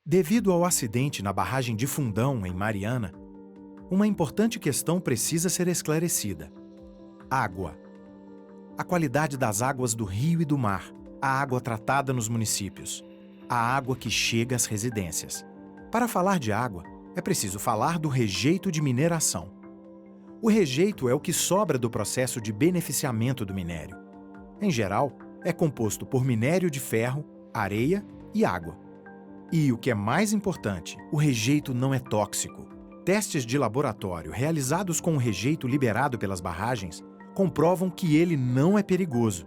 Devido ao acidente na barragem de Fundão, em Mariana, uma importante questão precisa ser esclarecida: água. A qualidade das águas do rio e do mar, a água tratada nos municípios, a água que chega às residências. Para falar de água, é preciso falar do rejeito de mineração. O rejeito é o que sobra do processo de beneficiamento do minério. Em geral, é composto por minério de ferro, areia e água. E o que é mais importante, o rejeito não é tóxico. Testes de laboratório realizados com o rejeito liberado pelas barragens comprovam que ele não é perigoso.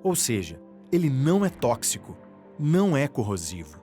Ou seja, ele não é tóxico, não é corrosivo,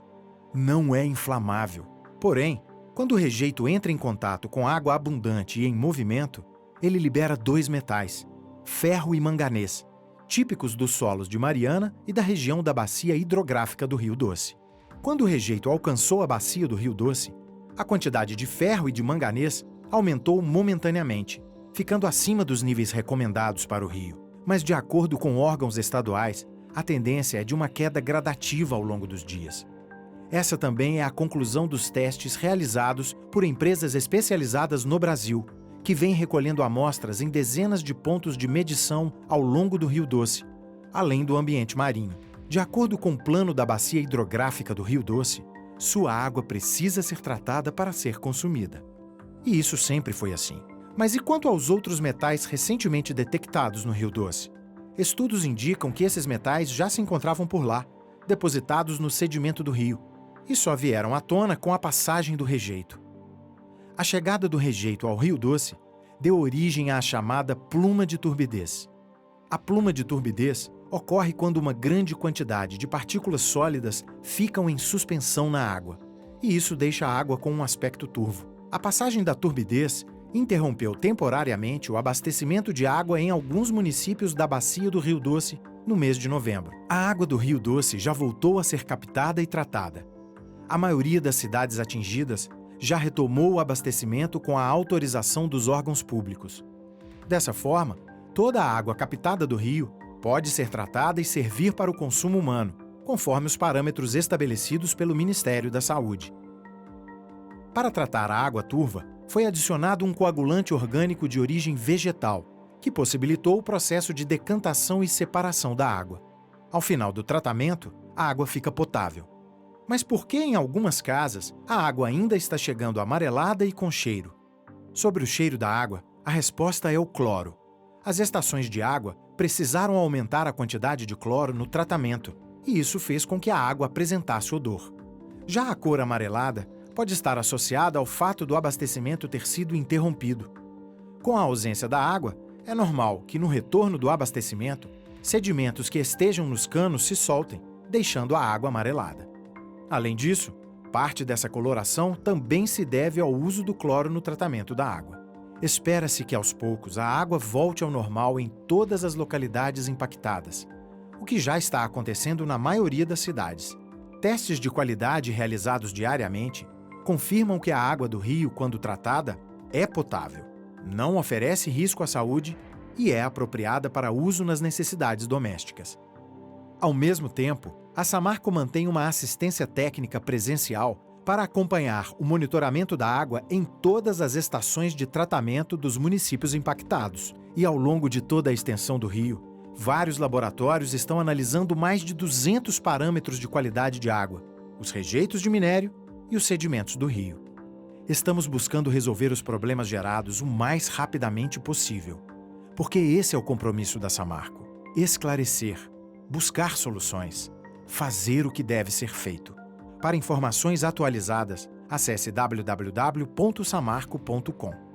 não é inflamável. Porém, quando o rejeito entra em contato com água abundante e em movimento, ele libera dois metais, ferro e manganês, típicos dos solos de Mariana e da região da bacia hidrográfica do Rio Doce. Quando o rejeito alcançou a bacia do Rio Doce, a quantidade de ferro e de manganês aumentou momentaneamente, ficando acima dos níveis recomendados para o rio. Mas, de acordo com órgãos estaduais, a tendência é de uma queda gradativa ao longo dos dias. Essa também é a conclusão dos testes realizados por empresas especializadas no Brasil, que vêm recolhendo amostras em dezenas de pontos de medição ao longo do Rio Doce, além do ambiente marinho. De acordo com o plano da bacia hidrográfica do Rio Doce, sua água precisa ser tratada para ser consumida. E isso sempre foi assim. Mas e quanto aos outros metais recentemente detectados no Rio Doce? Estudos indicam que esses metais já se encontravam por lá, depositados no sedimento do rio, e só vieram à tona com a passagem do rejeito. A chegada do rejeito ao Rio Doce deu origem à chamada pluma de turbidez. A pluma de turbidez ocorre quando uma grande quantidade de partículas sólidas ficam em suspensão na água, e isso deixa a água com um aspecto turvo. A passagem da turbidez interrompeu temporariamente o abastecimento de água em alguns municípios da bacia do Rio Doce no mês de novembro. A água do Rio Doce já voltou a ser captada e tratada. A maioria das cidades atingidas já retomou o abastecimento com a autorização dos órgãos públicos. Dessa forma, toda a água captada do rio pode ser tratada e servir para o consumo humano, conforme os parâmetros estabelecidos pelo Ministério da Saúde. Para tratar a água turva, foi adicionado um coagulante orgânico de origem vegetal, que possibilitou o processo de decantação e separação da água. Ao final do tratamento, a água fica potável. Mas por que em algumas casas a água ainda está chegando amarelada e com cheiro? Sobre o cheiro da água, a resposta é o cloro. As estações de água precisaram aumentar a quantidade de cloro no tratamento, e isso fez com que a água apresentasse odor. Já a cor amarelada pode estar associada ao fato do abastecimento ter sido interrompido. Com a ausência da água, é normal que no retorno do abastecimento, sedimentos que estejam nos canos se soltem, deixando a água amarelada. Além disso, parte dessa coloração também se deve ao uso do cloro no tratamento da água. Espera-se que aos poucos a água volte ao normal em todas as localidades impactadas, o que já está acontecendo na maioria das cidades. Testes de qualidade realizados diariamente confirmam que a água do rio, quando tratada, é potável, não oferece risco à saúde e é apropriada para uso nas necessidades domésticas. Ao mesmo tempo, a Samarco mantém uma assistência técnica presencial para acompanhar o monitoramento da água em todas as estações de tratamento dos municípios impactados. E ao longo de toda a extensão do rio, vários laboratórios estão analisando mais de 200 parâmetros de qualidade de água, os rejeitos de minério e os sedimentos do rio. Estamos buscando resolver os problemas gerados o mais rapidamente possível, porque esse é o compromisso da Samarco: esclarecer, buscar soluções, fazer o que deve ser feito. Para informações atualizadas, acesse www.samarco.com.